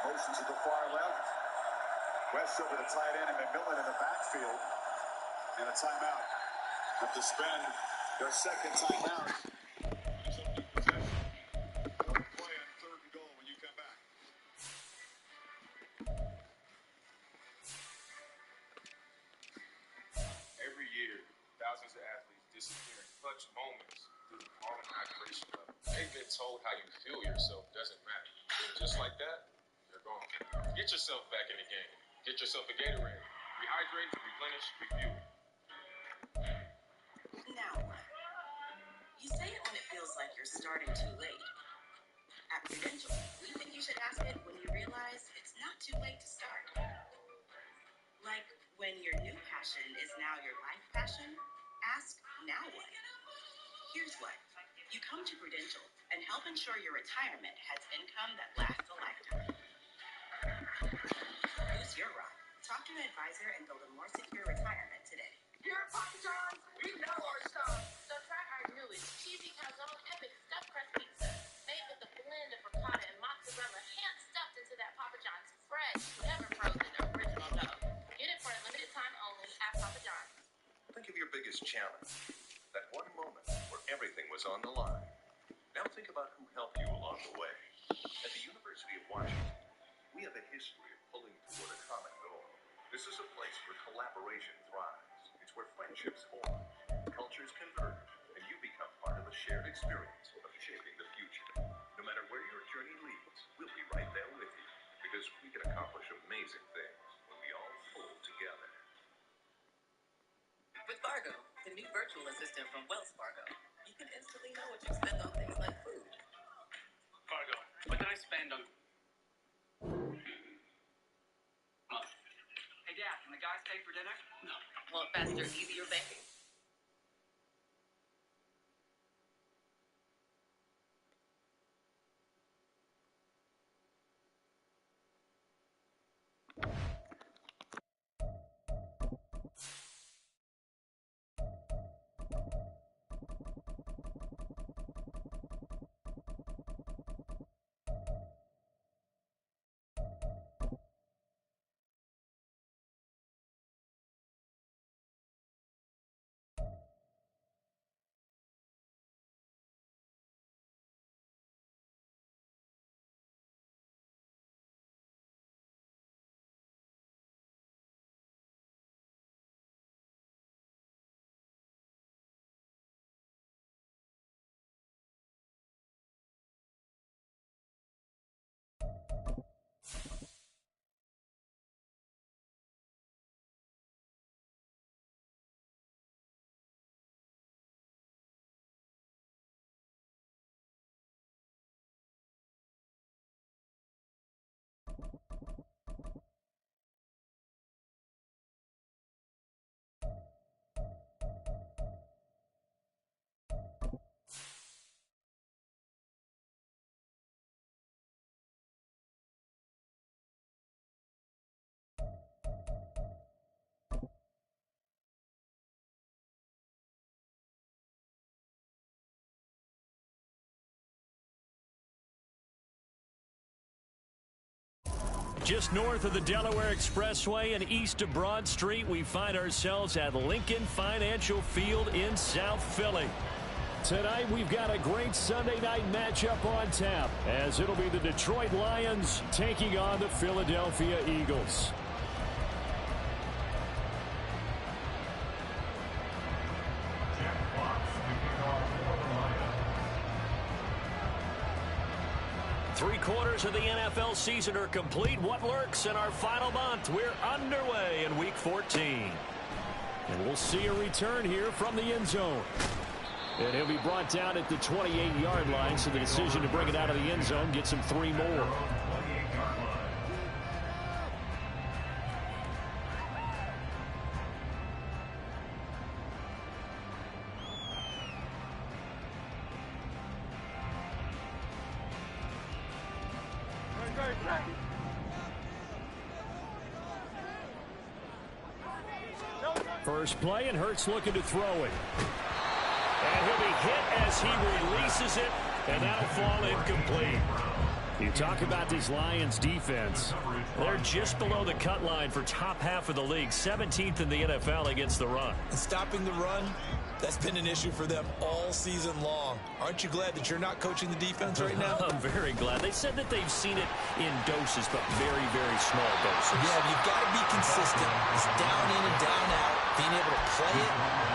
Motion to the far left. West over the tight end and McMillan in the backfield. And a timeout. Have to spend their second timeout. Play on 3rd and goal when you come back. Every year, thousands of athletes disappear in clutch moments due to falling hydration level. They've been told how you feel yourself doesn't matter. And just like that, you're gone. Get yourself back in the game. Get yourself a Gatorade. Rehydrate, replenish, refuel. Now what? You say it when it feels like you're starting too late. At Prudential, we think you should ask it when you realize it's not too late to start. Like when your new passion is now your life passion, ask now what? Here's what. You come to Prudential and help ensure your retirement has income that lasts a lifetime. Who's your rock? Talk to an advisor and build a more secure retirement today. Here at Papa John's, we know our stuff. So try our newest cheesy calzone epic stuffed crust pizza. Made with a blend of ricotta and mozzarella, hand stuffed into that Papa John's fresh, never frozen original dough. Get it for a limited time only at Papa John's. Think of your biggest challenge. That one moment where everything was on the line. Now think about who helped you along the way. At the University of Washington, we have a history of pulling toward a common goal. This is a place where collaboration thrives. It's where friendships form, cultures converge, and you become part of a shared experience of shaping the future. No matter where your journey leads, we'll be right there with you, because we can accomplish amazing things when we all pull together. With Fargo, the new virtual assistant from Wells Fargo, you can instantly know what you spend on things like food. Fargo, what did I spend on? Hey, Dad, can the guys pay for dinner? No. Want faster, easier banking? Just north of the Delaware Expressway and east of Broad Street, we find ourselves at Lincoln Financial Field in South Philly. Tonight, we've got a great Sunday night matchup on tap, as it'll be the Detroit Lions taking on the Philadelphia Eagles. Three-quarters of the NFL season are complete. What lurks in our final month? We're underway in Week 14. And we'll see a return here from the end zone. And he'll be brought down at the 28-yard line, so the decision to bring it out of the end zone gets him 3 more. First play, and Hurts looking to throw it. And he'll be hit as he releases it, and that'll fall incomplete. You talk about this Lions defense. They're just below the cut line for top half of the league, 17th in the NFL against the run. And stopping the run, that's been an issue for them all season long. Aren't you glad that you're not coaching the defense right now? I'm very glad. They said that they've seen it in doses, but very, very small doses. Yeah, you've got to be consistent. It's down in and down out, being able to play it,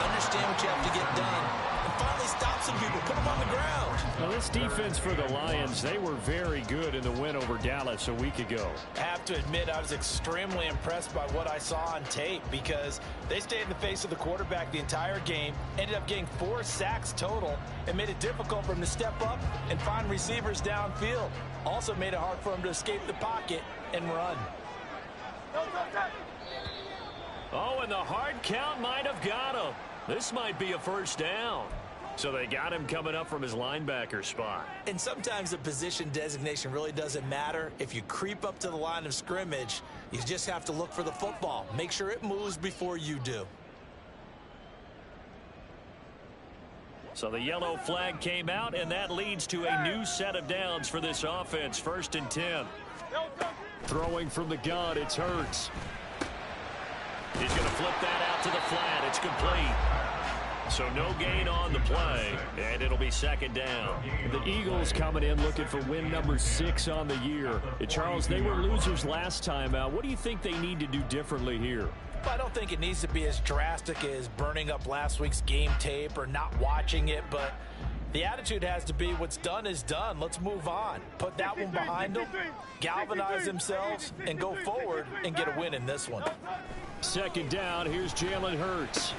understand what you have to get done, and finally stop some people, put them on the ground. Now, this defense for the Lions, they were very good in the win over Dallas a week ago. I have to admit, I was extremely impressed by what I saw on tape because they stayed in the face of the quarterback the entire game, ended up getting 4 sacks total, and made it difficult for him to step up and find receivers downfield. Also made it hard for him to escape the pocket and run. Oh, and the hard count might have got him. This might be a first down. So they got him coming up from his linebacker spot. And sometimes the position designation really doesn't matter. If you creep up to the line of scrimmage, you just have to look for the football. Make sure it moves before you do. So the yellow flag came out, and that leads to a new set of downs for this offense. 1st and 10. Throwing from the gun, it's Hurts. He's going to flip that out to the flat. It's complete. So no gain on the play, and it'll be 2nd down. The Eagles coming in looking for win number 6 on the year. Charles, they were losers last time out. What do you think they need to do differently here? I don't think it needs to be as drastic as burning up last week's game tape or not watching it, but the attitude has to be what's done is done. Let's move on. Put that one behind them, galvanize themselves, and go forward and get a win in this one. 2nd down, here's Jalen Hurts.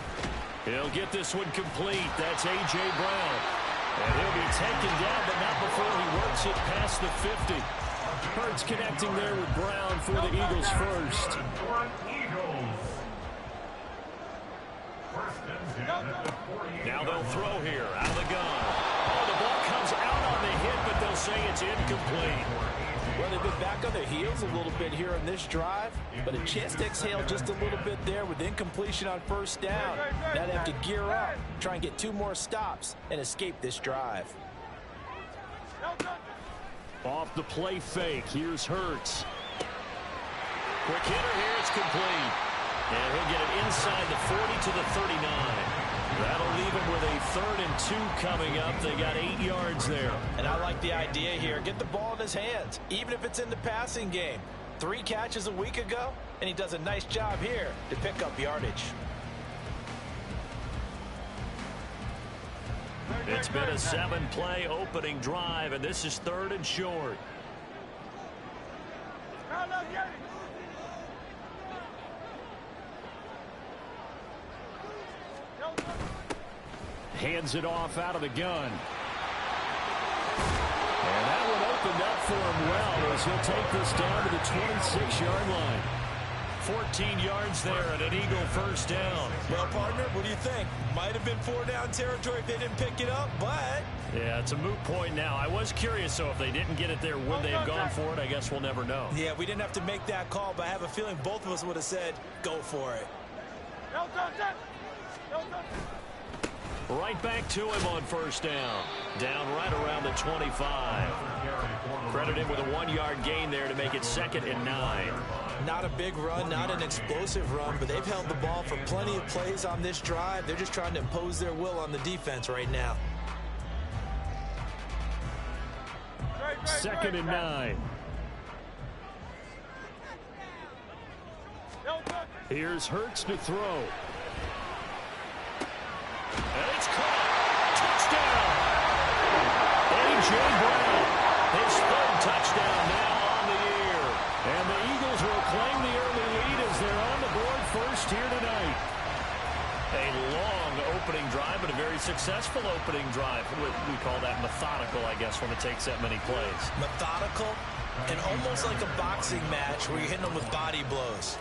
He'll get this one complete. That's A.J. Brown. And he'll be taken down, but not before he works it past the 50. Hurts connecting there with Brown for the Eagles first. Now they'll throw here out of the gun. Oh, the ball comes out on the hit, but they'll say it's incomplete. Well, they've been back on their heels a little bit here on this drive, but a chance to exhale just a little bit there with incompletion on 1st down. Now they have to gear up, try and get 2 more stops, and escape this drive. Off the play fake, here's Hurts. Quick hitter here, it's complete. And he'll get it inside the 40 to the 39. That'll leave him with a 3rd and 2 coming up. They got 8 yards there. And I like the idea here. Get the ball in his hands, even if it's in the passing game. 3 catches a week ago, and he does a nice job here to pick up yardage. It's been a 7-play opening drive, and this is 3rd and short. Hands it off out of the gun. And that one opened up for him well as he'll take this down to the 26-yard line. 14 yards there and an Eagle 1st down. Well, partner, what do you think? Might have been 4-down territory if they didn't pick it up, but... Yeah, it's a moot point now. I was curious, so if they didn't get it there, would they have gone for it? I guess we'll never know. Yeah, we didn't have to make that call, but I have a feeling both of us would have said, go for it. Right back to him on 1st down. Down right around the 25. Credit him with a 1-yard gain there to make it 2nd and 9. Not a big run, not an explosive run, but they've held the ball for plenty of plays on this drive. They're just trying to impose their will on the defense right now. 2nd and 9. Here's Hurts to throw. And it's caught. Touchdown. A.J. Brown. His 3rd touchdown now on the year. And the Eagles will claim the early lead as they're on the board first here tonight. A long opening drive, but a very successful opening drive. We call that methodical, I guess, when it takes that many plays. Methodical and almost like a boxing match where you're hitting them with body blows.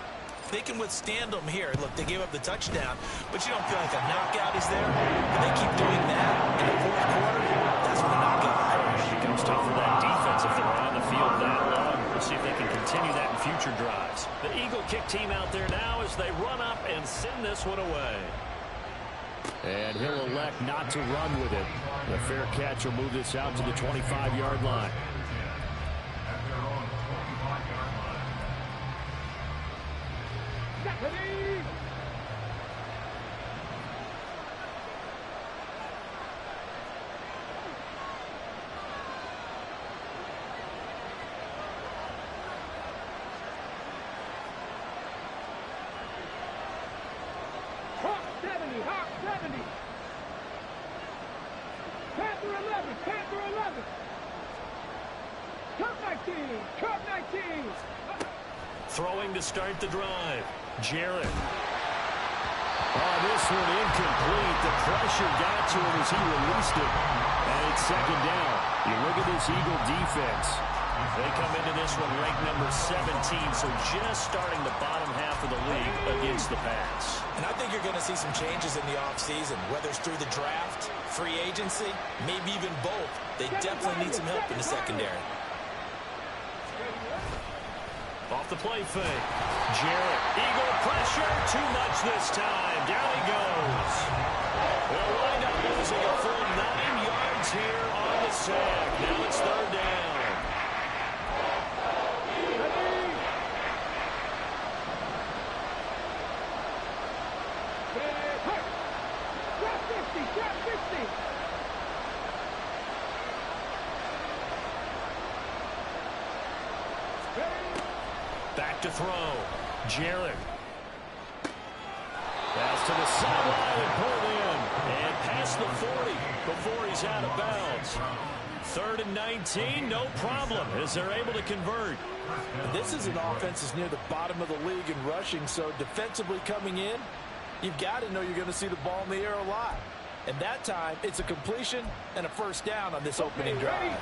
They can withstand them here. Look, they gave up the touchdown, but you don't feel like a knockout is there. But they keep doing that in the 4th quarter. That's when the knockout occurs. It becomes tough for that defense if they're on the field that long. We'll see if they can continue that in future drives. The Eagle kick team out there now as they run up and send this one away. And he'll elect not to run with it. The fair catch will move this out to the 25-yard line. Hawk 70, Hawk 70. Panther 11, Panther 11. Cub 19, Cub 19. Throwing to start the drive. Jarrett. Oh, this one incomplete. The pressure got to him as he released it. And it's second down. You look at this Eagle defense. They come into this one ranked number 17, so just starting the bottom half of the league against the pass. And I think you're going to see some changes in the offseason, whether it's through the draft, free agency, maybe even both. They definitely need some help in the secondary. Off the play fake. Jarrett. Eagle pressure. Too much this time. Down he goes. They'll wind up losing a full 9 yards here on the sack. Now it's third down. Back to throw. Jarrett. Pass to the sideline and pulled in. And past the 40 before he's out of bounds. 3rd and 19, no problem as they're able to convert. This is an offense that's near the bottom of the league in rushing, so defensively coming in, you've got to know you're going to see the ball in the air a lot. And that time, it's a completion and a first down on this opening drive.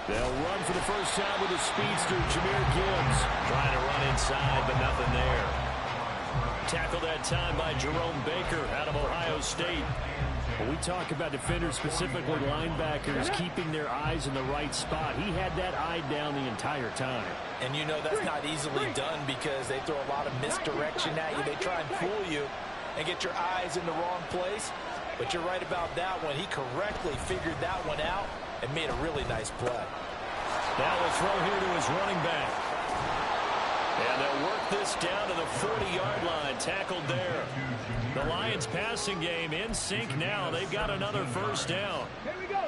They'll run for the first time with a speedster, Jahmyr Gibbs. Trying to run inside, but nothing there. Tackled that time by Jerome Baker out of Ohio State. When we talk about defenders, specifically linebackers, keeping their eyes in the right spot, he had that eye down the entire time. And you know that's not easily done because they throw a lot of misdirection at you. They try and fool you and get your eyes in the wrong place. But you're right about that one. He correctly figured that one out and made a really nice play. Now will throw here to his running back. And they'll work this down to the 40-yard line. Tackled there. The Lions passing game in sync now. They've got another first down. Here we go.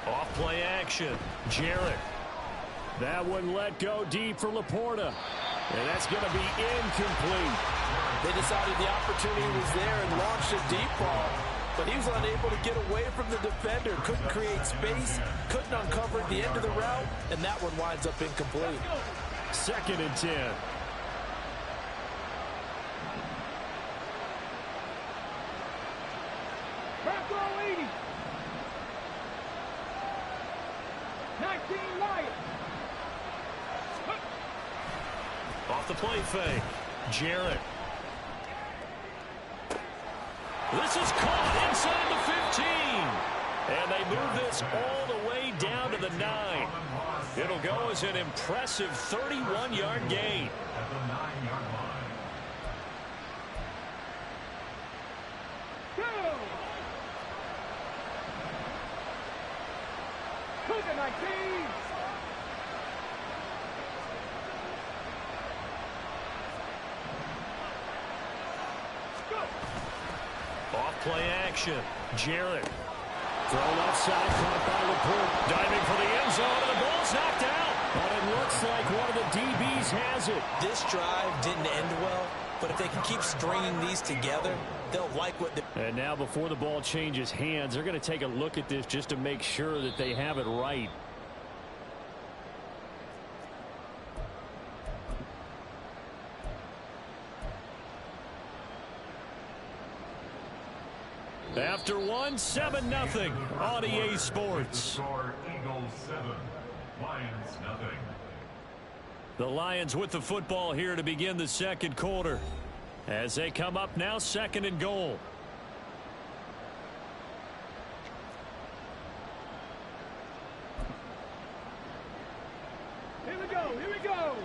Off play action. Jarrett. That one let go deep for Laporta. And that's going to be incomplete. They decided the opportunity was there and launched a deep ball, but he was unable to get away from the defender. Couldn't create space, couldn't uncover the end of the route, and that one winds up incomplete. 2nd and 10. Back row 80. 19 Lions. Off the play fake. Jarrett. This is caught inside the 15. And they move this all the way down to the 9. It'll go as an impressive 31-yard gain. At the 9-yard line. Cougar 19. Off play action. Jarrett. Thrown offside, caught by Laporte. Diving for the end zone, and the ball's knocked out. But it looks like one of the DBs has it. This drive didn't end well, but if they can keep stringing these together, they'll like what they... And now before the ball changes hands, they're going to take a look at this just to make sure that they have it right. After 7-0 on EA Sports. Score Eagles 7, Lions nothing. The Lions with the football here to begin the second quarter. As they come up now, 2nd and goal. Here we go, here we go.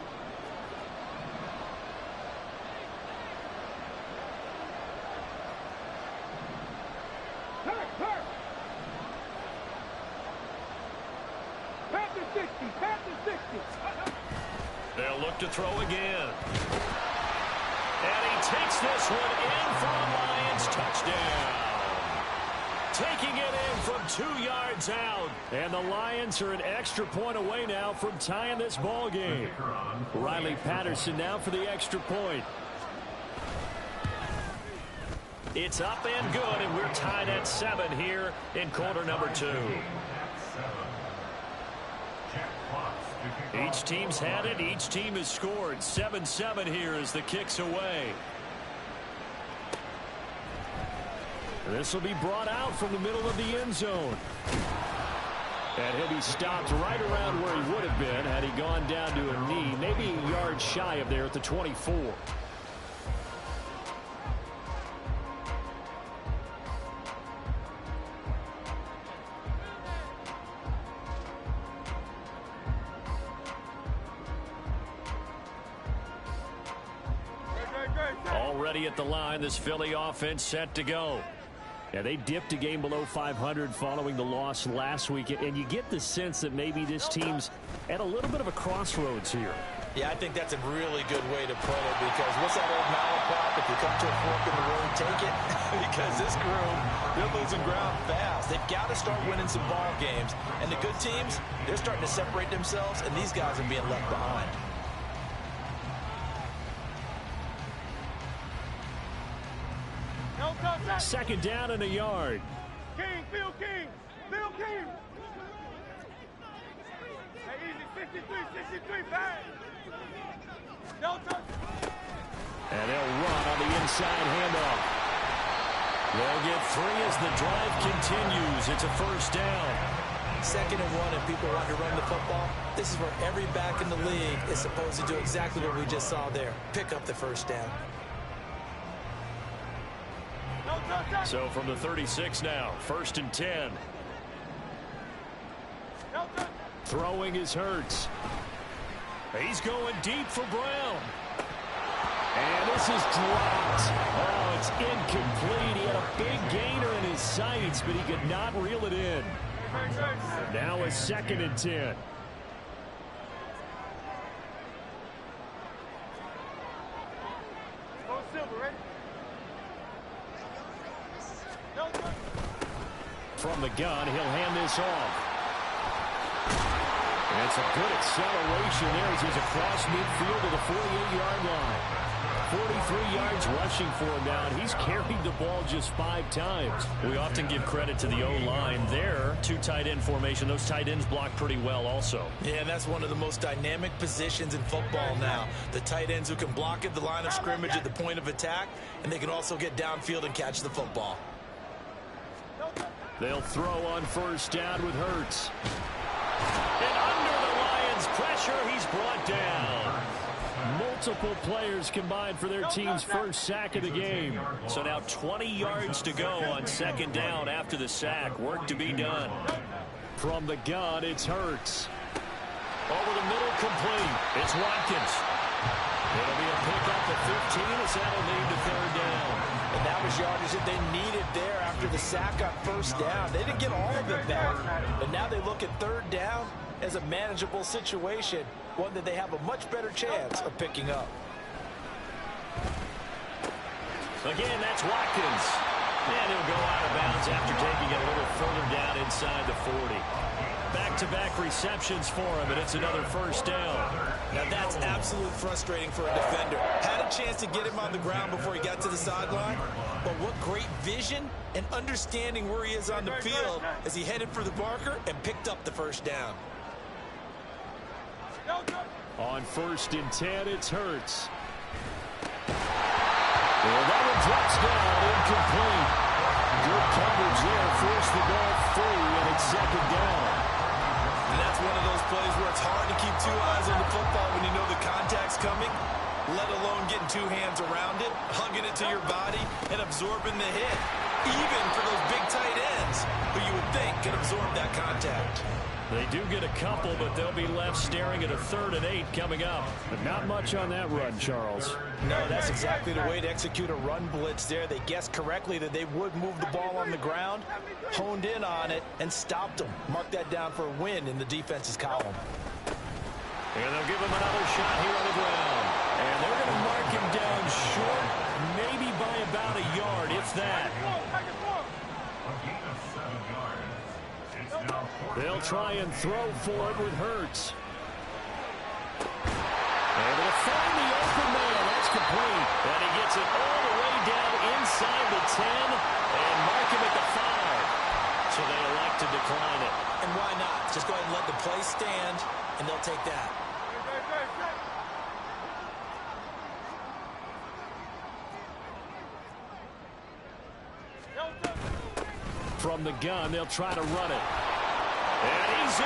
Hurt. Pass the 60. They'll look to throw again. And he takes this one in for a Lions touchdown. Taking it in from 2 yards out. And the Lions are an extra point away now from tying this ball game. Riley Patterson now for the extra point. It's up and good, and we're tied at 7 here in quarter number 2. Each team's had it. Each team has scored. 7-7 here as the kick's away. This will be brought out from the middle of the end zone. And he'll be stopped right around where he would have been had he gone down to a knee, maybe a yard shy of there at the 24. Already at the line, this Philly offense set to go. Yeah, they dipped a game below 500 following the loss last week, and you get the sense that maybe this team's at a little bit of a crossroads here. Yeah, I think that's a really good way to put it, because what's that old malaprop? If you come to a fork in the road, take it. Because this group, they're losing ground fast. They've got to start winning some ball games. And the good teams, they're starting to separate themselves, and these guys are being left behind. Second down and a yard. Phil King. Hey, easy, 63, bang. And they'll run on the inside handoff. They'll get 3 as the drive continues. It's a first down. 2nd and 1, and people want to run the football. This is where every back in the league is supposed to do exactly what we just saw there. Pick up the first down. So from the 36 now, 1st and 10. Throwing is Hurts. He's going deep for Brown. And this is dropped. Oh, it's incomplete. He had a big gainer in his sights, but he could not reel it in. Now a 2nd and 10. From the gun, he'll hand this off. And it's a good acceleration there as he's across midfield to the 48-yard line. 43 yards rushing for him now, and he's carried the ball just 5 times. We often give credit to the O-line there. 2 tight end formation. Those tight ends block pretty well also. Yeah, and that's one of the most dynamic positions in football now. The tight ends who can block at the line of scrimmage at the point of attack, and they can also get downfield and catch the football. They'll throw on first down with Hurts. And under the Lions' pressure, he's brought down. Multiple players combined for their team's first sack of the game. So now 20 yards to go on 2nd down after the sack. Work to be done. From the gun, it's Hurts. Over the middle, complete. It's Watkins. It'll be a pickup at 15 as that'll lead to 3rd down. And that was yardage that they needed there after the sack on 1st down. They didn't get all of it back, but now they look at 3rd down as a manageable situation, one that they have a much better chance of picking up. Again, that's Watkins. And he'll go out of bounds after taking it a little further down inside the 40. Back-to-back receptions for him, and it's another first down. Now that's absolutely frustrating for a defender. Had a chance to get him on the ground before he got to the sideline, but what great vision and understanding where he is on the field as he headed for the marker and picked up the first down. On 1st and 10, it's Hurts. Well, that one drops down, incomplete. Good coverage there, forced the ball free, and it's 2nd down. And that's one of those plays where it's hard to keep 2 eyes on the football when you know the contact's coming. let alone getting two hands around it, hugging it to your body, and absorbing the hit. Even for those big tight ends who you would think can absorb that contact. They do get a couple, but they'll be left staring at a 3rd and 8 coming up. But not much on that run, Charles. No, that's exactly the way to execute a run blitz there. They guessed correctly that they would move the ball on the ground, honed in on it, and stopped them. Mark that down for a win in the defense's column. And they'll give him another shot here on the ground. And they're going to mark him down short, maybe by about a yard, if that. They'll try and throw for it with Hurts. And they'll find the open man. That's complete. And he gets it all the way down inside the 10 and mark him at the 5. So they elect to decline it. And why not? Just go ahead and let the play stand, and they'll take that. From the gun, they'll try to run it. And he's in.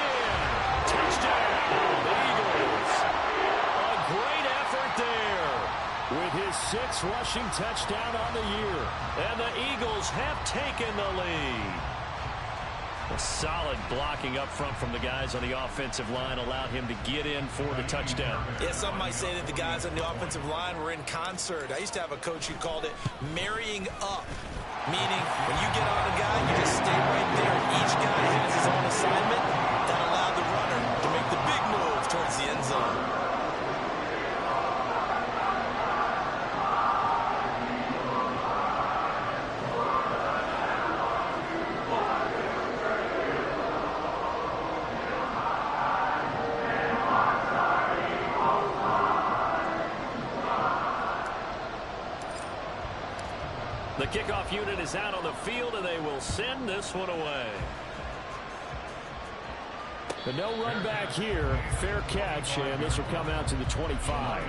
Touchdown, the Eagles. A great effort there with his 6th rushing touchdown on the year. And the Eagles have taken the lead. A solid blocking up front from the guys on the offensive line allowed him to get in for the touchdown. Yeah, some might say that the guys on the offensive line were in concert. I used to have a coach who called it marrying up. Meaning, when you get on a guy, you just stay right there. Each guy has his own assignment. That allowed the runner to make the big move towards the end zone. The kickoff unit is out on the field, and they will send this one away. The no run back here. Fair catch, and this will come out to the 25.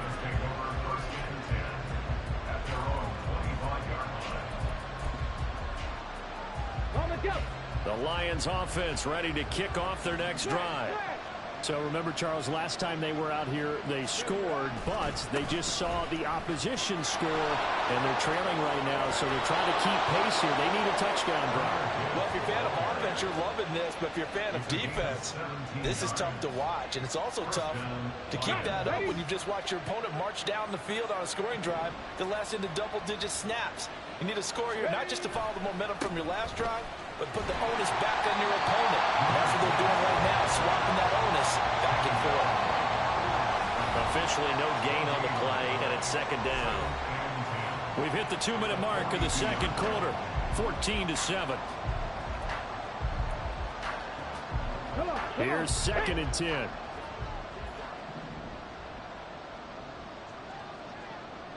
The Lions offense ready to kick off their next drive. So remember, Charles, last time they were out here, they scored, but they just saw the opposition score, and they're trailing right now, so they're trying to keep pace here. They need a touchdown drive. Well, if you're a fan of offense, you're loving this, but if you're a fan of defense, this is tough to watch, and it's also tough to keep that up when you just watch your opponent march down the field on a scoring drive that lasts into double-digit snaps. You need a score here, not just to follow the momentum from your last drive, but put the onus back on your opponent. And that's what they're doing right now, swapping that onus back and forth. Officially no gain on the play, and it's 2nd down. We've hit the 2-minute mark of the 2nd quarter, 14-7. Here's 2nd and 10.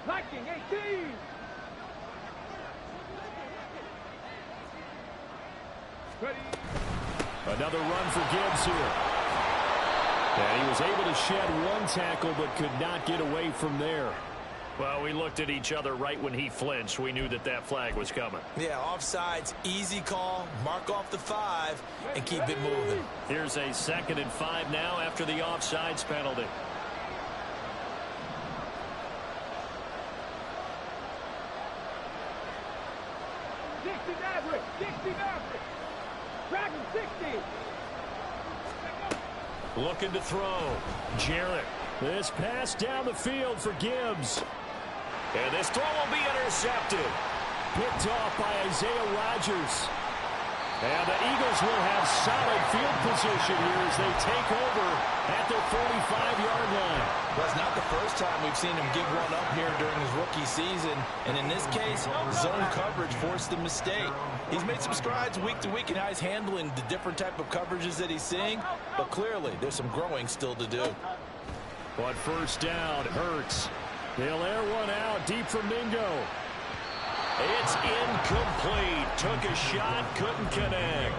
Liking 18. Another run for Gibbs here. And he was able to shed one tackle but could not get away from there. Well, we looked at each other right when he flinched. We knew that that flag was coming. Yeah, offsides, easy call, mark off the 5, and keep it moving. Here's a 2nd and 5 now after the offsides penalty. Looking to throw. Jarrett. This pass down the field for Gibbs. And this throw will be intercepted. Picked off by Isaiah Rodgers. And the Eagles will have solid field position here as they take over at their 45-yard line. Well, it's not the first time we've seen him give one up here during his rookie season. And in this case, zone coverage forced the mistake. He's made some strides week to week in how he's handling the different type of coverages that he's seeing. But clearly, there's some growing still to do. But 1st down, Hurts. They'll air one out deep from Mingo. It's incomplete. Took a shot, couldn't connect.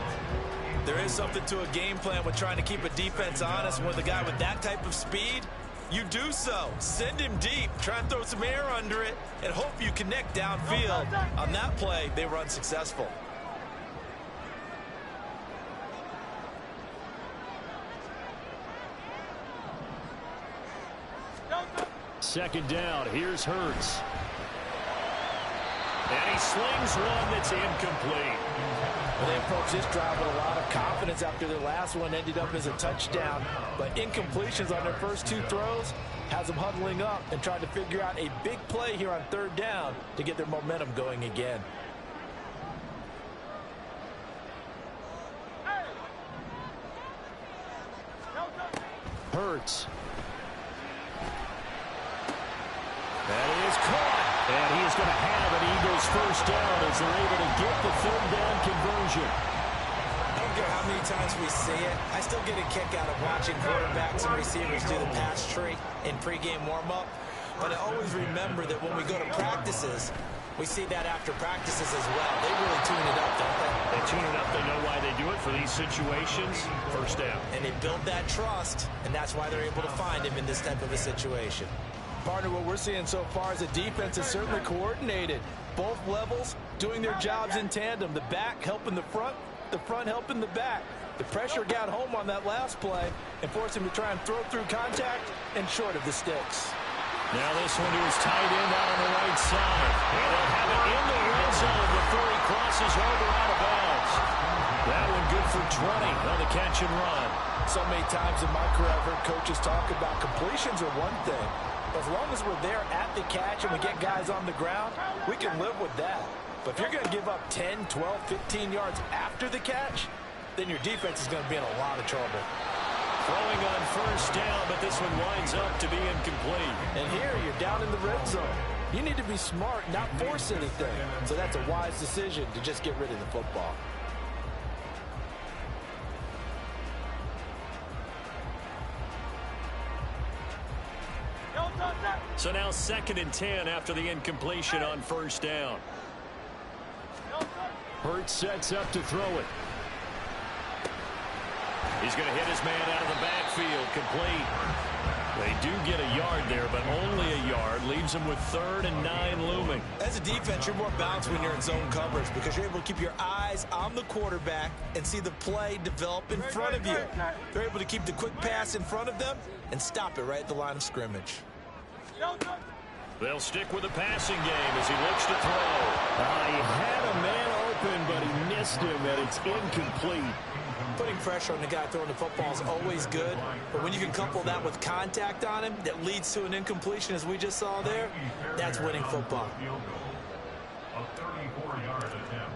There is something to a game plan with trying to keep a defense honest. With a guy with that type of speed, you do so. Send him deep. Try and throw some air under it and hope you connect downfield. On that play, they were unsuccessful. second down. Here's Hurts. And he slings one that's incomplete. Well, they approached this drive with a lot of confidence after their last one ended up as a touchdown. But incompletions on their first two throws has them huddling up and trying to figure out a big play here on third down to get their momentum going again. Hurts. That is caught. And he is going to have an Eagles first down as they're able to get the third down conversion. I don't care how many times we see it. I still get a kick out of watching quarterbacks and receivers do the pass tree in pregame warm-up. But I always remember that when we go to practices, we see that after practices as well. They really tune it up, don't they? They tune it up. They know why they do it for these situations. First down. And they build that trust, and that's why they're able to find him in this type of a situation. Partner, what we're seeing so far is the defense is certainly coordinated. Both levels doing their jobs in tandem. The back helping the front helping the back. The pressure got home on that last play and forced him to try and throw through contact and short of the sticks. Now this one to his tight end out on the right side. And they'll have it in the red zone before he crosses over out of bounds. That one good for 20 on the catch and run. So many times in my career I've heard coaches talk about completions are one thing. As long as we're there at the catch and we get guys on the ground, we can live with that. But if you're going to give up 10, 12, 15 yards after the catch, then your defense is going to be in a lot of trouble. Throwing on first down, but this one winds up to be incomplete. And here you're down in the red zone. You need to be smart, not force anything. So that's a wise decision to just get rid of the football. So now 2nd and 10 after the incompletion on first down. Hurts sets up to throw it. He's going to hit his man out of the backfield. Complete. They do get a yard there, but only a yard. Leaves them with 3rd and 9 looming. As a defense, you're more balanced when you're in zone coverage because you're able to keep your eyes on the quarterback and see the play develop in front of you. They're able to keep the quick pass in front of them and stop it right at the line of scrimmage. They'll stick with the passing game as he looks to throw. He had a man open, but he missed him, and it's incomplete. Putting pressure on the guy throwing the football is always good, but when you can couple that with contact on him that leads to an incompletion, as we just saw there, that's winning football. A 34-yard attempt.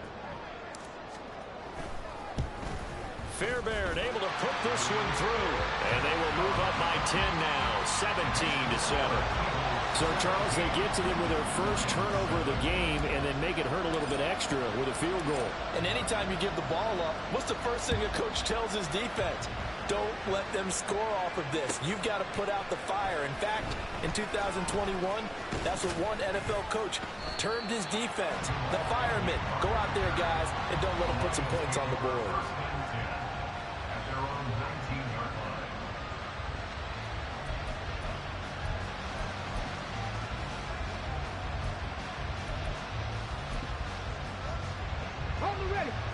Fairbairn able to put this one through, and they will move up by 10 now, 17-7. So, Charles, they get to them with their first turnover of the game and then make it hurt a little bit extra with a field goal. And anytime you give the ball up, what's the first thing a coach tells his defense? Don't let them score off of this. You've got to put out the fire. In fact, in 2021, that's what one NFL coach termed his defense. The firemen. Go out there, guys, and don't let them put some points on the board.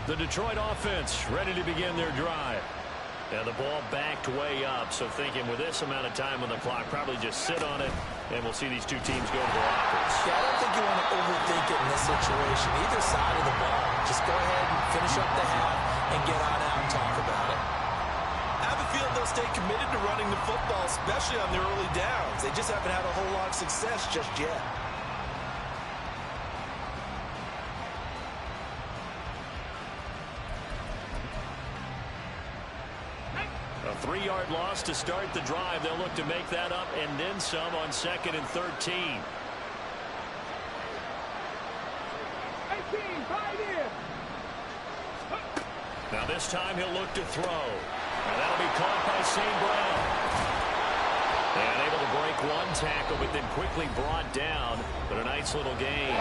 The Detroit offense ready to begin their drive. And the ball backed way up, so thinking with this amount of time on the clock, probably just sit on it, and we'll see these two teams go to the offense. Yeah, I don't think you want to overthink it in this situation. Either side of the ball. Just go ahead and finish up the half and get on out and talk about it. I have a feeling they'll stay committed to running the football, especially on their early downs. They just haven't had a whole lot of success just yet. A 3-yard loss to start the drive. They'll look to make that up and then some on 2nd and 13. 18, right in. Now this time he'll look to throw. And that'll be caught by St. Brown. And able to break one tackle, but then quickly brought down. But a nice little gain.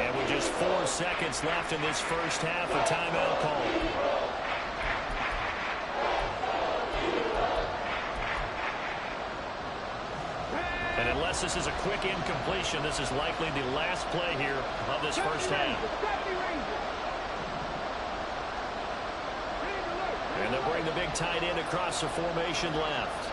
And with just 4 seconds left in this first half, a timeout call. And unless this is a quick incompletion, this is likely the last play here of this first half. And they'll bring the big tight end across the formation left.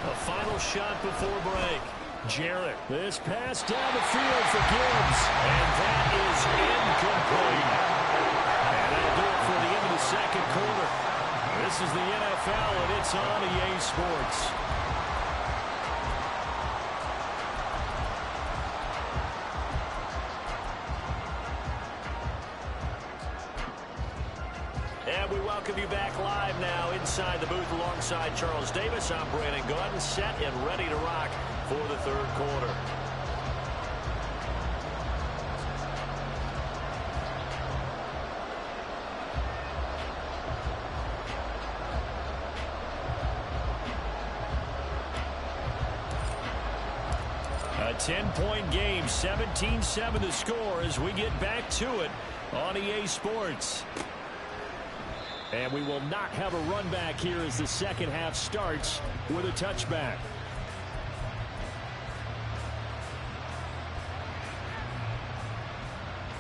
A final shot before break. Jarrett. This pass down the field for Gibbs. And that is incomplete. And that'll do it for the end of the second quarter. This is the NFL, and it's on EA Sports. And we welcome you back live now inside the booth alongside Charles Davis. I'm Brandon Gordon, set and ready to rock for the third quarter. A 10-point game, 17-7 the score as we get back to it on EA Sports. And we will not have a run back here as the second half starts with a touchback.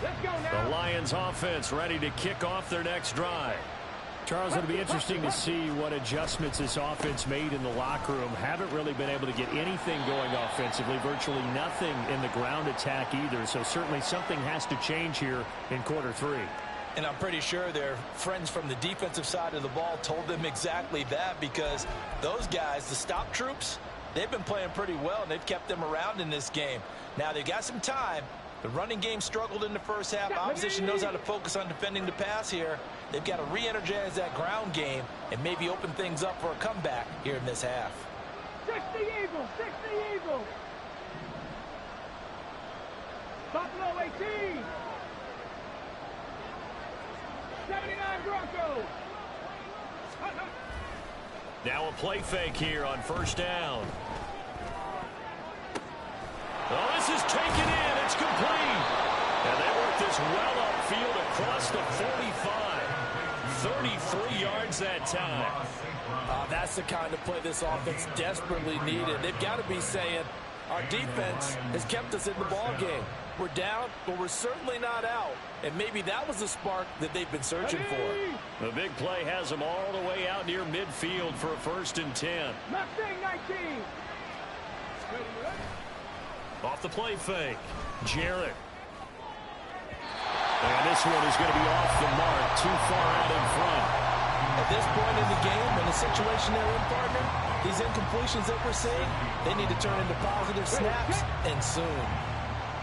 Let's go now. The Lions offense ready to kick off their next drive. Charles, it'll be interesting to see what adjustments this offense made in the locker room. Haven't really been able to get anything going offensively, virtually nothing in the ground attack either. So certainly something has to change here in quarter three. And I'm pretty sure their friends from the defensive side of the ball told them exactly that, because those guys, the stop troops, they've been playing pretty well, and they've kept them around in this game. Now, they've got some time. The running game struggled in the first half. Opposition knows how to focus on defending the pass here. They've got to re-energize that ground game and maybe open things up for a comeback here in this half. 60 Eagles, 60 Eagles. Buffalo 18. 79 Broncos. Now a play fake here on first down. Oh, this is taken in. It's complete. And they work this well upfield across the 45. 33 yards that time. That's the kind of play this offense desperately needed. They've got to be saying, our defense has kept us in the ball game. We're down, but we're certainly not out. And maybe that was the spark that they've been searching for. The big play has them all the way out near midfield for a 1st and 10. Mustang 19. Off the play fake. Jarrett. And this one is going to be off the mark, too far out in front. At this point in the game, in the situation they're in, partner, these incompletions that we're seeing, they need to turn into positive snaps, and soon.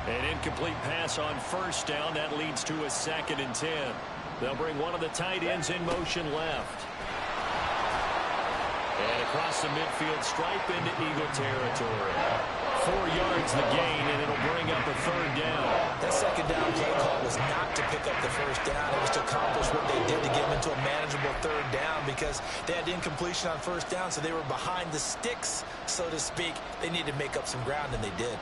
An incomplete pass on first down. That leads to a 2nd and 10. They'll bring one of the tight ends in motion left. And across the midfield stripe into Eagle territory. 4 yards the gain, and it'll bring up a 3rd down. That second down play call was not to pick up the first down. It was to accomplish what they did to get them into a manageable 3rd down, because they had incompletion on first down, so they were behind the sticks, so to speak. They needed to make up some ground, and they did.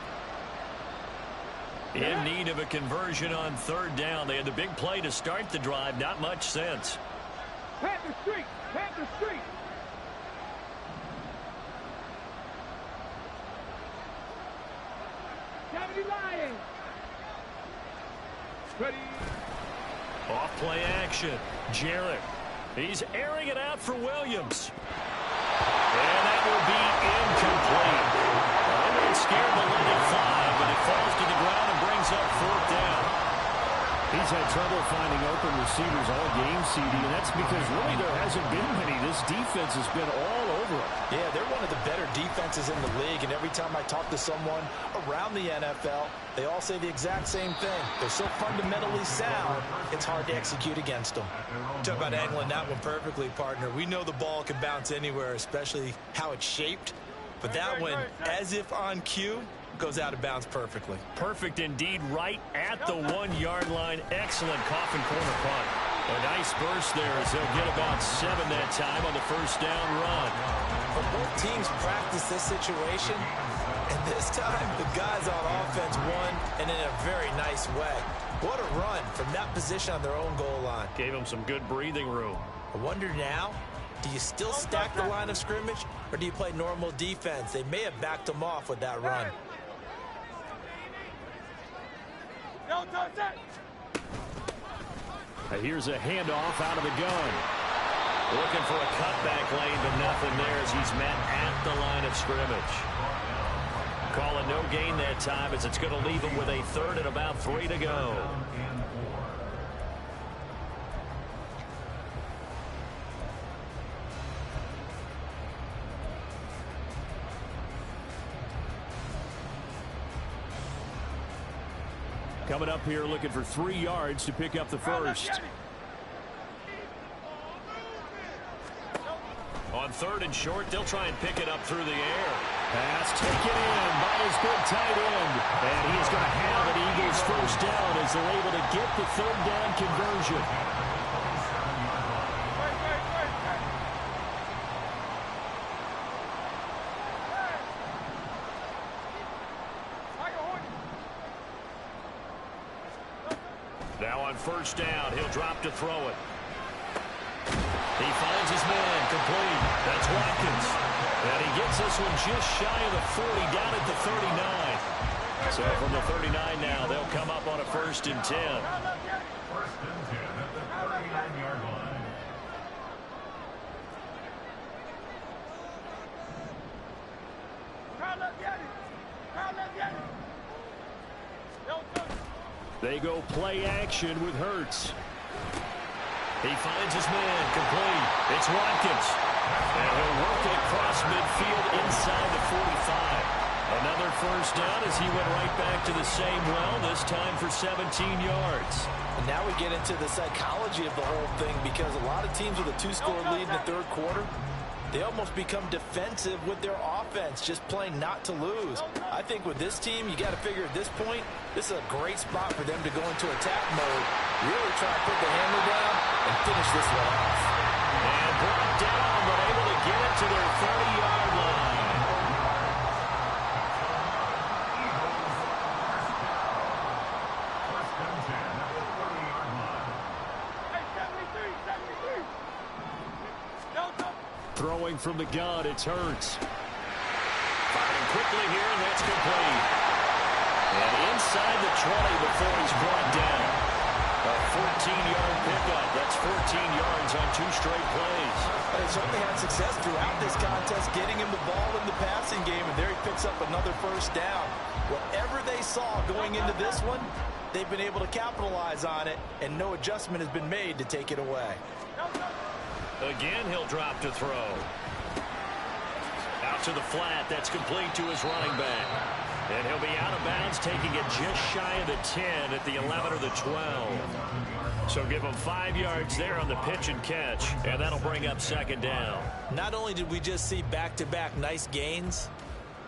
In need of a conversion on 3rd down. They had the big play to start the drive. Not much sense. Panther Street. Panther Street. Lions. Ready. Off play action. Jarrett. He's airing it out for Williams. And that will be incomplete. Everyone scared to let it fly, but it falls to the ground and brings up 4th down. He's had trouble finding open receivers all game, CD, and that's because really there hasn't been many. This defense has been all over it. Yeah, they're one of the better defenses in the league, and every time I talk to someone around the NFL, they all say the exact same thing. They're so fundamentally sound, it's hard to execute against them. Talk about angling that one perfectly, partner. We know the ball can bounce anywhere, especially how it's shaped, but that one, as if on cue, goes out of bounds perfectly. Perfect indeed, right at the 1-yard line. Excellent coffin corner punt. A nice burst there as they'll get about 7 that time on the first down run. But both teams practice this situation, and this time the guys on offense won, and in a very nice way. What a run from that position on their own goal line. Gave them some good breathing room. I wonder now, do you still stack the line of scrimmage, or do you play normal defense? They may have backed them off with that run. Here's a handoff out of the gun. Looking for a cutback lane, but nothing there as he's met at the line of scrimmage. Call it no gain that time as it's going to leave him with a third and about 3 to go. Coming up here looking for 3 yards to pick up the first. On 3rd and short, they'll try and pick it up through the air. Pass taken in by his big tight end. And he is going to have an Eagles first down as they're able to get the 3rd down conversion. Now on 1st down, he'll drop to throw it. He finds his man complete. That's Watkins. And he gets this one just shy of the 40, down at the 39. So from the 39 now, they'll come up on a 1st and 10. 1st and 10 at the 39-yard line. They go play action with Hurts. He finds his man complete. It's Watkins. And he'll work it across midfield inside the 45. Another 1st down as he went right back to the same well, this time for 17 yards. And now we get into the psychology of the whole thing because a lot of teams with a 2-score lead in the 3rd quarter, they almost become defensive with their offense, just playing not to lose. I think with this team, you got to figure at this point, this is a great spot for them to go into attack mode, really try to put the hammer down and finish this one off. And brought down, but able to get it to their 30-yard line. Throwing from the gun, it's Hurts. Firing quickly here, and that's complete. And inside the 20 before he's brought down. A 14-yard pickup. That's 14 yards on 2 straight plays. They certainly had success throughout this contest, getting him the ball in the passing game, and there he picks up another 1st down. Whatever they saw going into this one, they've been able to capitalize on it, and no adjustment has been made to take it away. Again, he'll drop to throw. Out to the flat. That's complete to his running back. And he'll be out of bounds, taking it just shy of the 10 at the 11 or the 12. So give him 5 yards there on the pitch and catch, and that'll bring up 2nd down. Not only did we just see back-to-back nice gains,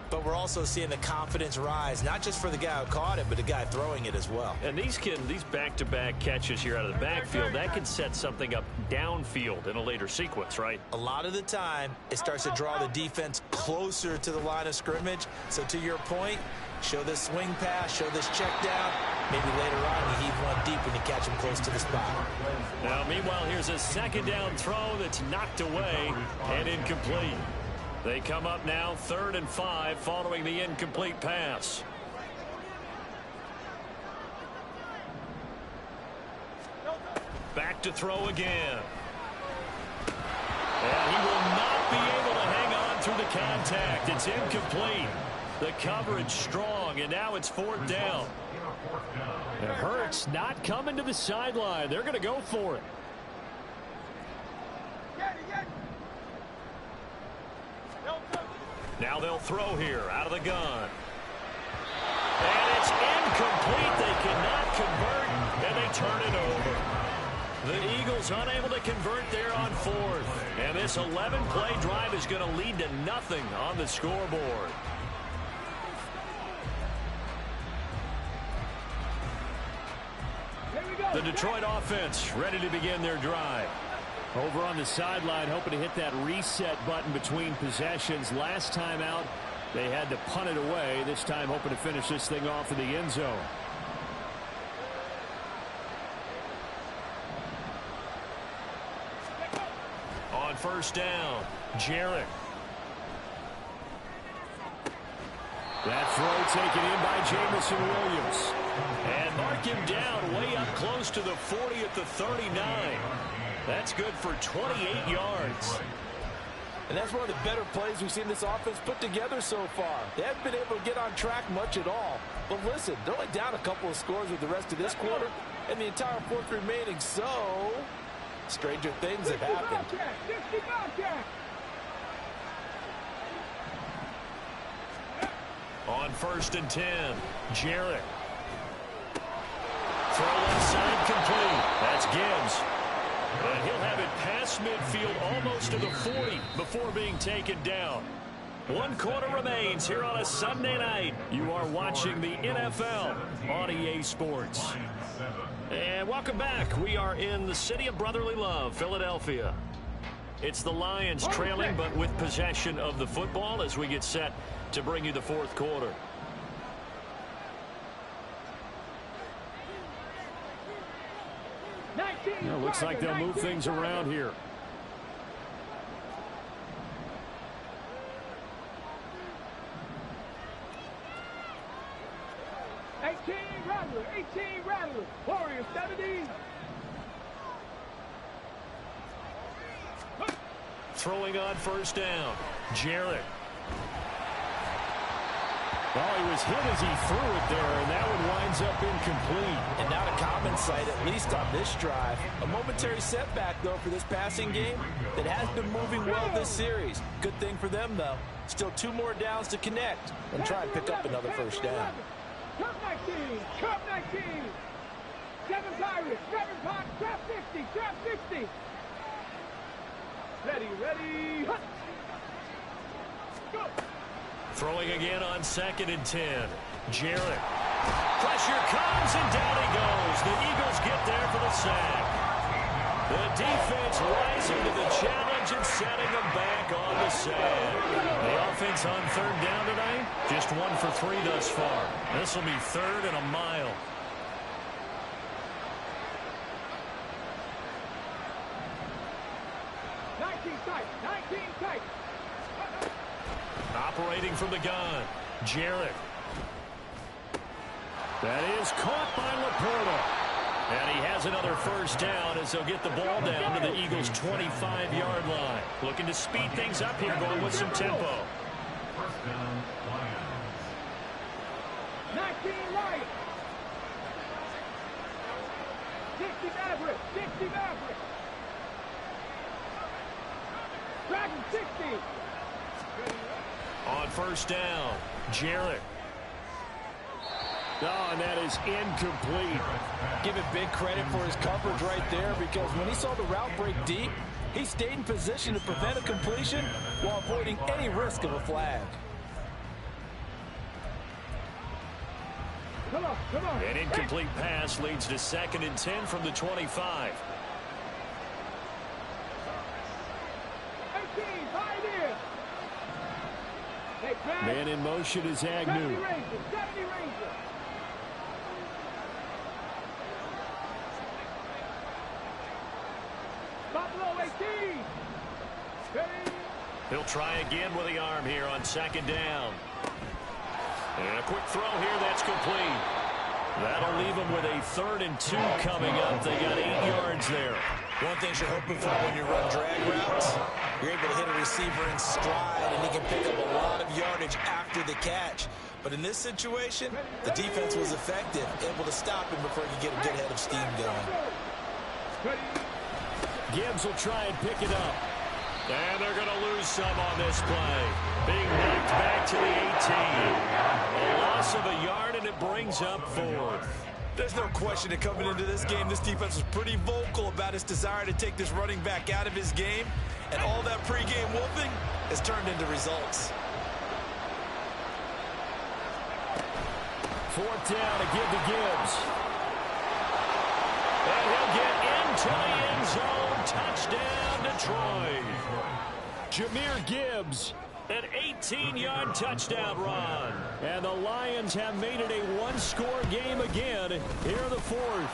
but we're also seeing the confidence rise, not just for the guy who caught it, but the guy throwing it as well. And these back-to-back catches here out of the backfield, that can set something up downfield in a later sequence, right? A lot of the time, it starts to draw the defense closer to the line of scrimmage. So to your point, show this swing pass, show this check down. Maybe later on you heave one deep when you catch him close to the spot. Now, meanwhile, here's a 2nd down throw that's knocked away and incomplete. They come up now 3rd and 5 following the incomplete pass. Back to throw again. And he will not be able to hang on through the contact. It's incomplete. The coverage strong, and now it's 4th down. It hurts not coming to the sideline. They're going to go for it. Now they'll throw here out of the gun. And it's incomplete. They cannot convert, and they turn it over. The Eagles unable to convert there on 4th. And this 11-play drive is going to lead to nothing on the scoreboard. The Detroit offense ready to begin their drive. Over on the sideline, hoping to hit that reset button between possessions. Last time out, they had to punt it away. This time, hoping to finish this thing off in the end zone. On 1st down, Jarrett. That throw taken in by Jamison Williams. And mark him down way up close to the 40 at the 39. That's good for 28 yards. And that's one of the better plays we've seen this offense put together so far. They haven't been able to get on track much at all. But listen, they're only down a couple of scores with the rest of this quarter and the entire fourth remaining. So, stranger things have happened. On 1st and 10, Jarrett. Throw inside complete. That's Gibbs. And he'll have it past midfield almost to the 40 before being taken down. 1 quarter remains here on a Sunday night. You are watching the NFL on EA Sports. And welcome back. We are in the city of brotherly love, Philadelphia. It's the Lions trailing but with possession of the football as we get set to bring you the fourth quarter. Looks like they'll move things around here. Rattler, 18 Rattler, Warriors 70. Throwing on 1st down, Jarrett. Oh, he was hit as he threw it there, and that one winds up incomplete. And not a common sight, at least on this drive. A momentary setback, though, for this passing game that has been moving well this series. Good thing for them, though. Still 2 more downs to connect and try and pick up another 1st down. Cup 19, Cup 19. 7 Pirates, 7 Pirates, trap 50, trap 50. Ready, hut. Go. Throwing again on 2nd and 10. Jarrett. Pressure comes, and down he goes. The Eagles get there for the sack. The defense rising to the challenge and setting them back on the sack. The offense on 3rd down tonight, just 1 for 3 thus far. This will be 3rd and a mile. Operating from the gun, Jarrett. That is caught by Laporta. And he has another 1st down as they'll get the ball down to the Eagles' 25-yard line. Looking to speed things up here, going with some tempo. 19 Lions. 60 Maverick, 60 Maverick. Dragon 60. On 1st down, Jarrett. Oh, and that is incomplete. Give it big credit for his coverage right there, because when he saw the route break deep, he stayed in position to prevent a completion while avoiding any risk of a flag. Come on. An incomplete pass leads to 2nd and 10 from the 25. 18, pioneer. Man in motion is Agnew. 70 Rangers. Buffalo 18. He'll try again with the arm here on 2nd down. And a quick throw here, that's complete. That'll leave them with a 3rd and 2 coming up. They got 8 yards there. One thing you're hoping for when you run drag routes, you're able to hit a receiver in stride, and he can pick up a lot of yardage after the catch. But in this situation, the defense was effective, able to stop him before he could get a good head of steam going. Gibbs will try and pick it up. And they're going to lose some on this play. Being knocked back to the 18. A loss of a yard, and it brings up 4th. There's no question that coming into this game, this defense was pretty vocal about its desire to take this running back out of his game. And all that pregame wolfing has turned into results. 4th down to give to Gibbs. And he'll get into the end zone. Touchdown, Detroit. Jahmyr Gibbs, an 18-yard touchdown run. And the Lions have made it a 1-score game again here in the 4th.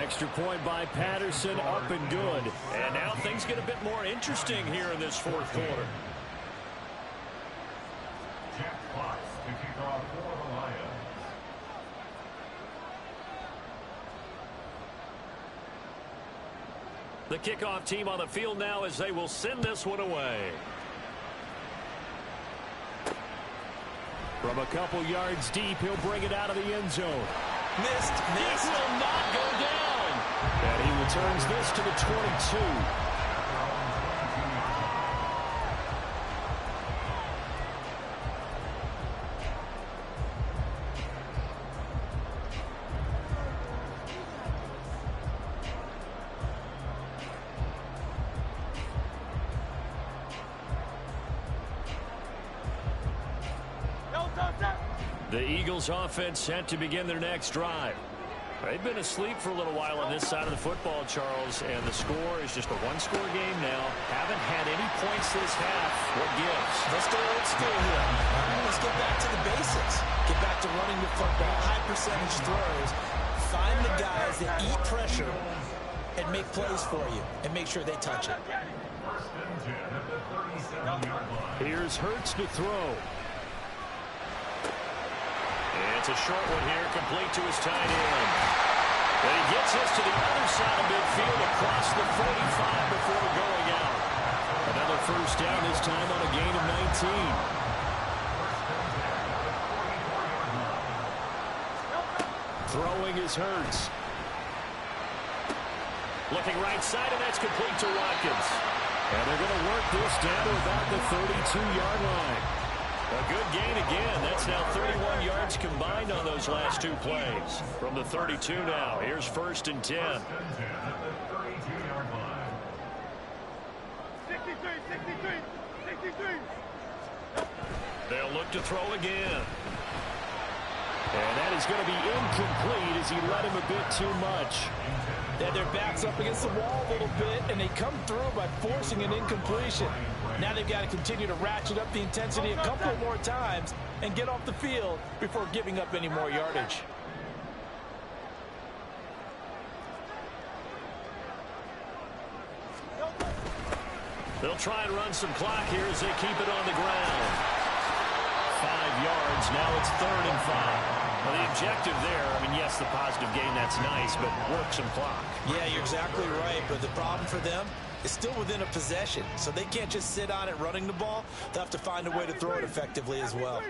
Extra point by Patterson, up and good. And now things get a bit more interesting here in this 4th quarter. Jack Fox to kick off for the Lions. The kickoff team on the field now as they will send this one away. From a couple yards deep, he'll bring it out of the end zone. Missed. This will not go down. And he returns this to the 22. The Eagles offense set to begin their next drive. They've been asleep for a little while on this side of the football, Charles, and the score is just a one-score game now. Haven't had any points this half. What gives? Let's go old school here. Let's get back to the basics. Get back to running the football, high percentage throws. Find the guys that eat pressure and make plays for you and make sure they touch it. Here's Hurts to throw. It's a short one here, complete to his tight end. And he gets this to the other side of midfield across the 45 before going out. Another first down, this time on a gain of 19. Throwing is Hurts. Looking right side, and that's complete to Watkins. And they're going to work this down to about the 32-yard line. A good gain again. That's now 31 yards combined on those last two plays. From the 32 now, here's 1st and 10. 63. They'll look to throw again. And that is going to be incomplete as he led him a bit too much. They had their backs up against the wall a little bit, and they come through by forcing an incompletion. Now they've got to continue to ratchet up the intensity a couple more times and get off the field before giving up any more yardage. They'll try and run some clock here as they keep it on the ground. 5 yards. Now it's 3rd and 5. Well, the objective there, I mean, yes, the positive gain, that's nice, but work some clock. Yeah, you're exactly right, but the problem for them is still within a possession, so they can't just sit on it running the ball. They'll have to find a way to throw it effectively as well.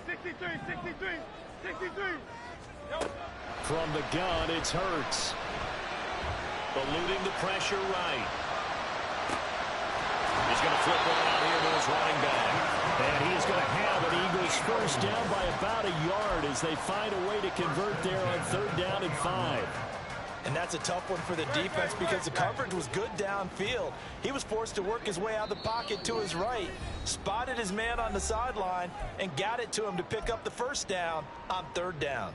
63. From the gun, it's Hurts. Eluding the pressure right. He's going to flip one out here to his running back. And he is going to have an Eagles first down by about a yard as they find a way to convert there on 3rd down and 5. And that's a tough one for the defense because the coverage was good downfield. He was forced to work his way out of the pocket to his right, spotted his man on the sideline, and got it to him to pick up the first down on 3rd down.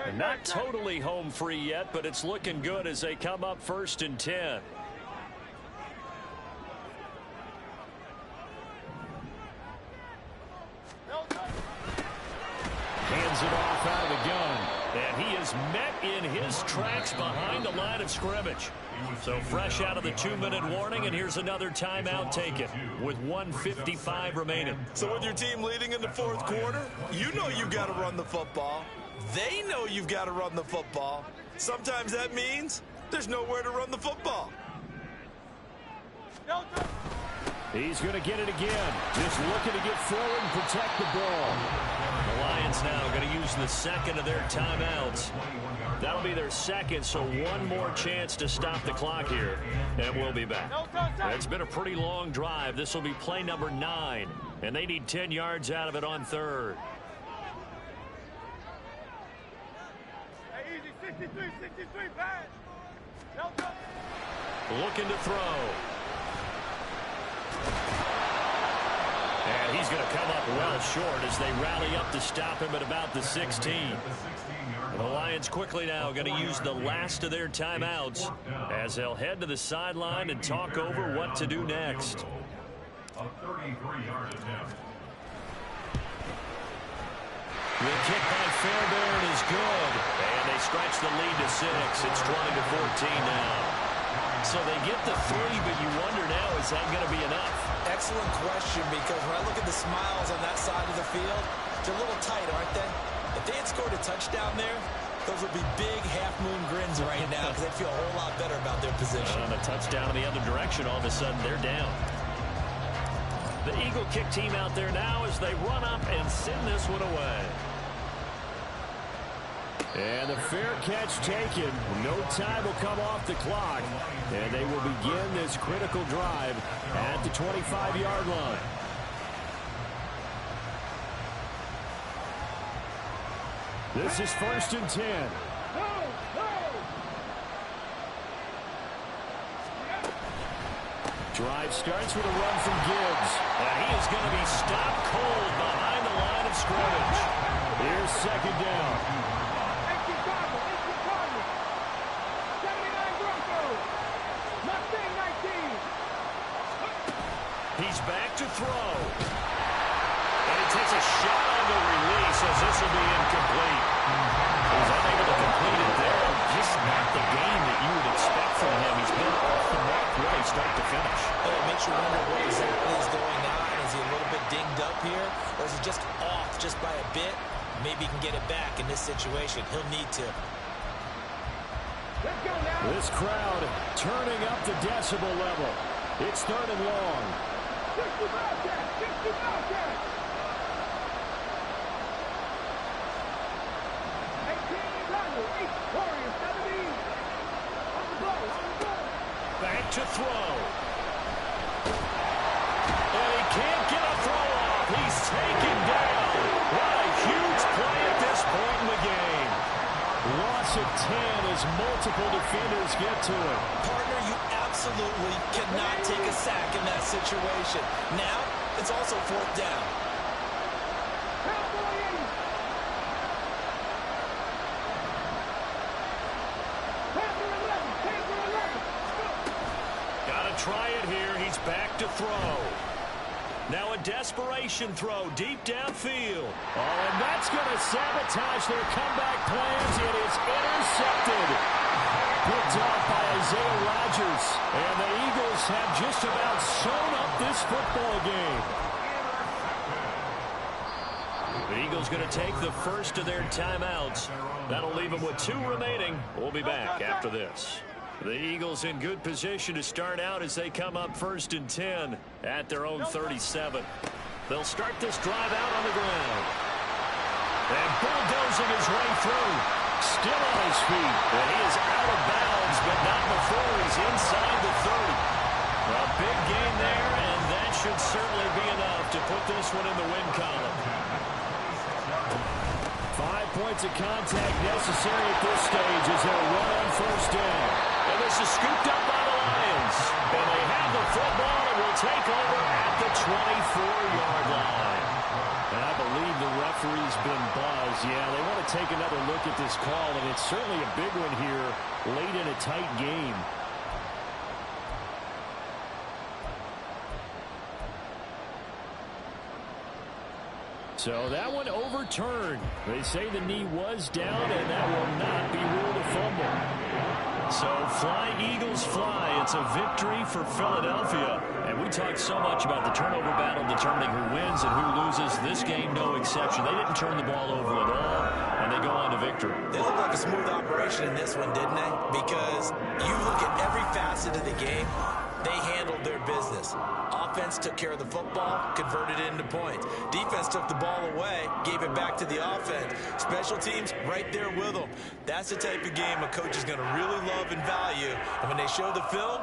And not totally home free yet, but it's looking good as they come up 1st and 10. Hands it off out of the gun. And he is met in his tracks behind the line of scrimmage. So fresh out of the 2-minute warning, and here's another timeout taken with 1:55 remaining. So with your team leading in the 4th quarter, you know you've got to run the football. They know you've got to run the football. Sometimes that means there's nowhere to run the football. He's going to get it again. Just looking to get forward and protect the ball. The Lions now going to use the second of their timeouts. That'll be their second, so one more chance to stop the clock here, and we'll be back. It's been a pretty long drive. This will be play number 9, and they need 10 yards out of it on 3rd. 63, bad. Looking to throw. And he's going to come up well short as they rally up to stop him at about the 16. The Lions quickly now going to use the last of their timeouts as they'll head to the sideline and talk over what to do next. A 33-yard attempt. The kick by Fairbairn is good. And they stretch the lead to 6. It's 20-14 now. So they get the 3, but you wonder now, is that going to be enough? excellent question, because when I look at the smiles on that side of the field, they're a little tight, aren't they? If they had scored a touchdown there, those would be big half-moon grins right now because they feel a whole lot better about their position. And a touchdown in the other direction, all of a sudden they're down. The Eagle kick team out there now as they run up and send this one away. And the fair catch taken. No time will come off the clock. And they will begin this critical drive at the 25-yard line. This is 1st and 10. Drive starts with a run from Gibbs. And he is going to be stopped cold behind the line of scrimmage. Here's 2nd down. He's back to throw. And he takes a shot on the release as this will be incomplete. He's unable to complete it there. Just not the game that you would expect from him. He's been off the mark really start to finish. It makes you wonder what exactly is going on. Is he a little bit dinged up here? Or is he just off just by a bit? Maybe he can get it back in this situation. He'll need to. This crowd turning up the decibel level. It's 3rd and long. 60 Bobcats! 60 Bobcats! 18 Thunder, 8 Warriors, 17. On the blow, on the blow. Back to throw. And he can't get a throw off. He's taken down. What a huge play at this point in the game. Loss of 10 as multiple defenders get to it. Partner, you absolutely cannot take a sack in that situation. Now, it's also 4th down. Gotta try it here. He's back to throw. Now a desperation throw deep downfield. Oh, and that's going to sabotage their comeback plans. It is intercepted. Picked off by Isaiah Rodgers. And the Eagles have just about sewn up this football game. The Eagles going to take the first of their timeouts. That'll leave them with 2 remaining. We'll be back after this. The Eagles in good position to start out as they come up 1st and 10 at their own 37. They'll start this drive out on the ground. And bulldozing his way through. Still on his feet. And he is out of bounds, but not before he's inside the 30. A big gain there, and that should certainly be enough to put this one in the win column. 5 points of contact necessary at this stage as they'll run on 1st down. And this is scooped up by the Lions. And they have the football and will take over at the 24-yard line. And I believe the referee's been buzzed. Yeah, they want to take another look at this call, and it's certainly a big one here late in a tight game. So that one overturned. They say the knee was down, and that will not be ruled a fumble. So fly, Eagles, fly. It's a victory for Philadelphia. And we talked so much about the turnover battle determining who wins and who loses. This game, no exception. They didn't turn the ball over at all, and they go on to victory. They looked like a smooth operation in this one, didn't they? Because you look at every facet of the game, they handled their business. Offense took care of the football, converted it into points. Defense took the ball away, gave it back to the offense. Special teams, right there with them. That's the type of game a coach is going to really love and value. And when they show the film,